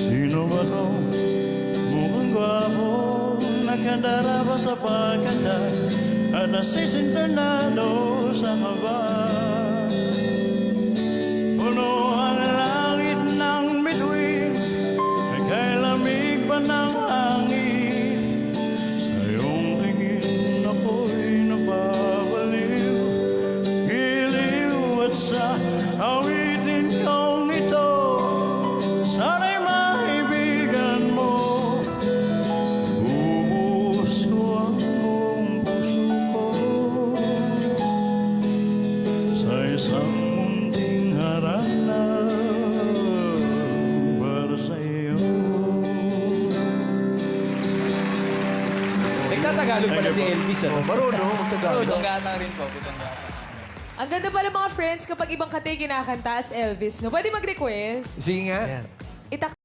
Sino ba to? Mukhang gwapo, nakadarapa sa pagkanda at nasisinternado sa kaba. Puno ang langit ng bituin, nagkailamig pa ng hangin. Sa iyong tingin ako'y nababaliw, giliw at sa awitin kong ito. Sana'y maibigan mo, bubuhos ko ang buong puso ko sa isang munting harana para sa'yo. Nagtatagalog pala si Elvis, ano? Marunong magtagalog. Butanggata rin po, butanggata. Ang ganda pala mga friends kapag ibang kate kinakanta as Elvis, no? Pwede mag-request. Sige nga. Itak